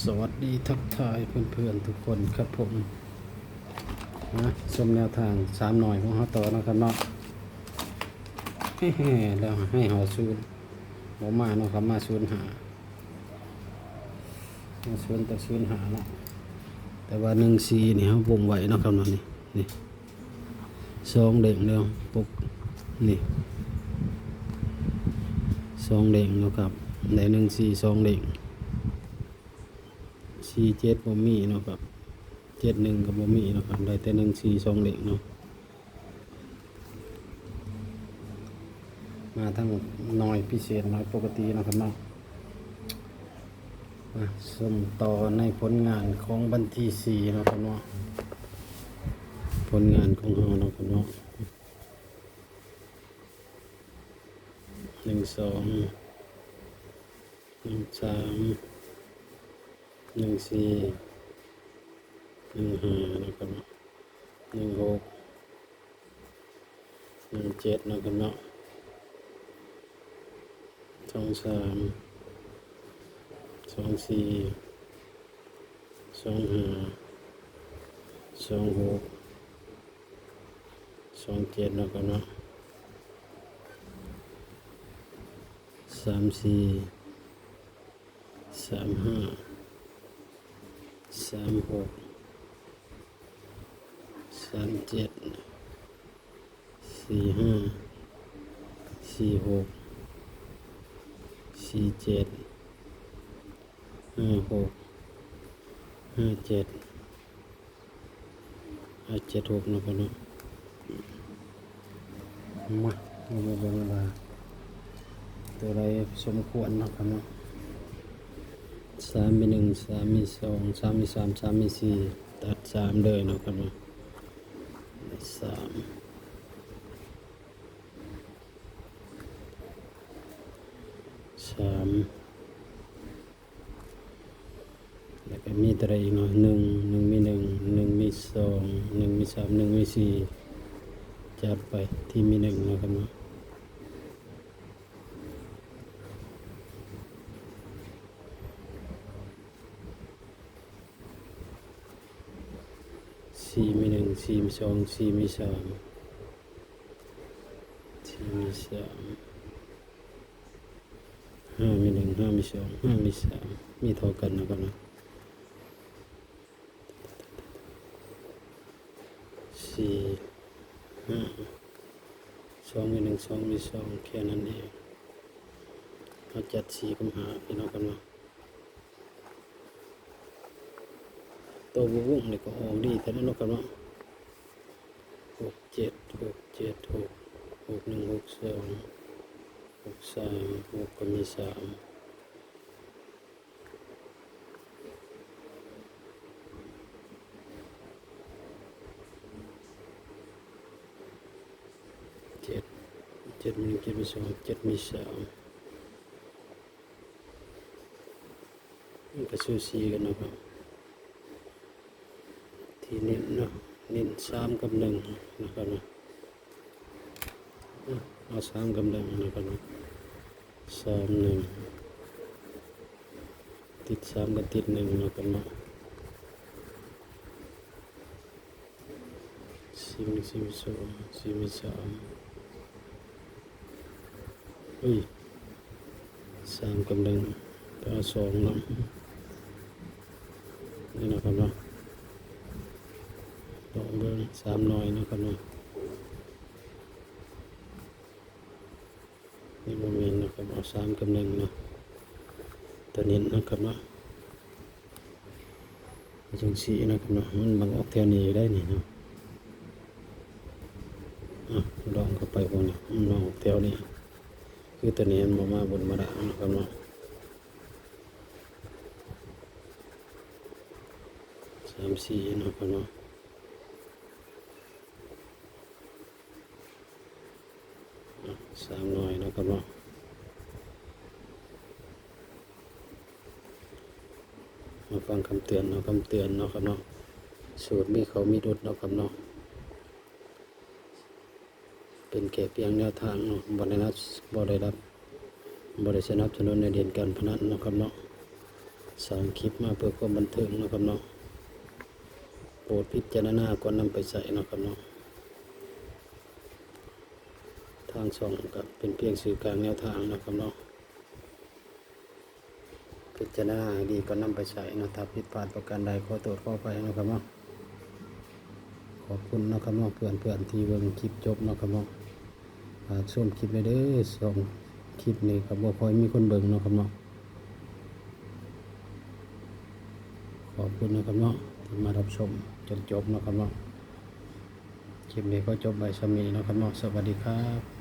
สวัสดีทักทายเพื่อนๆทุกคนครับผมนะชมแนวทาง3หน่อยของเขาต่อนะครับเนาะแล้วให้เขาซูนบ่มาเนาะครับมาซูนหาซูนแต่ซูนหาเนาะแต่ว่า1-4นี่เขาวงไว้เนาะครับเนาะนี่2เด้งแล้วปกนี่2เด้งเนาะครับได้1-4 2เด้ง4-7บ่มีเนาะครับ7-1ก็บ่มีเนาะครับได้แต่1-4 2เด้งเนาะมาทั้งน้อยพิเศษน้อยปกตินะครับเนาะมาส่งต่อในผลงานของวันที่4นะครับเนาะผลงานของเรานะครับเนาะ1-2 1-3 1-4 1-5นะครับเนาะ1-6 1-7นะครับเนาะ2-3 2-4 2-5 2-6 2-7นะครับเนาะ3-4 3-5 3-6 3-7 4-5 4-6 4-7 5-6 5-7 5-7-6นะครับเนาะมาเบิ่งว่าตัวใดสมควรเนาะครับเนาะ3มี1 3มี2 3มี3 3มี4ตัด3เลยเนาะครับเนาะ3 3แล้วก็มีตัวใดอีกเนาะ1มี1มี2 1มี3 1มี4จัดไปที่มี1เนาะครับเนาะ4มี1 4มี2 4มี3 4มี3 5มี1 5มี2 5มี3มีเท่ากันนะครับเนาะ4 5 2มี1 2มี2แค่นั้นเองเขาจัด4กับ5พี่น้องกันเนาะตัวบุ้งนี่ก็ออกดีแต่นั้นเนาะครับเนาะ6 7 6 7 6 6 1 6 2 6 3 6ก็มี3 7 7มี1 7มี2 7มี3มันก็สูสีกันนะครับที่เน้นเนาะเน้น3กับ1นะครับเนาะเอา3กับ1นะครับเนาะ3 1ติด3กับติด1นะครับเนาะ4มี4มี2 4มี3เฮ้ย3กับ1ก็เอา2เนาะนี่นะครับเนาะลองเบิ่ง3หน่อยนะครับเนาะนี่บ่แม่นนะครับเอา3กับ1เนาะตัวนี้นะครับเนาะจังซี่นะครับเนาะมันบังออกแถวนี้ได้นี่เนาะลองเข้าไปพวกนี้มันออกแถวนี้คือตัวนี้มันบ่มาบนมาด่างนะครับเนาะ3 4นะครับเนาะ3หน่อยนะครับเนาะมาฟังคำเตือนเนาะคำเตือนเนาะครับเนาะสูตรมีเขามีดุดเนาะครับเนาะเป็นแค่เพียงแนวทางเนาะบ่ได้สนับสนุนในเรียนการพนันเนาะครับเนาะ สร้างคลิปมาเพื่อความบันเทิงเนาะครับเนาะโปรดพิจารณาก่อนนำไปใส่เนาะครับเนาะทางช่องก็เป็นเพียงสื่อกลางแนวทางเนาะครับเนาะพิจารณาให้ดีก่อนนำไปใส่เนาะถ้าผิดพลาดประการใดขอโทษขออภัยเนาะครับเนาะขอบคุณเนาะครับเนาะเพื่อนๆที่เบิ่งคลิปจบเนาะครับเนาะฝากชมคลิปเลยเด้อส่งคลิปนี้ครับบ่ค่อยมีคนเบิ่งเนาะครับเนาะขอบคุณนะครับเนาะที่มารับชมจนจบเนาะครับเนาะคลิปนี้ก็จบไปสำนี้เนาะครับเนาะสวัสดีครับ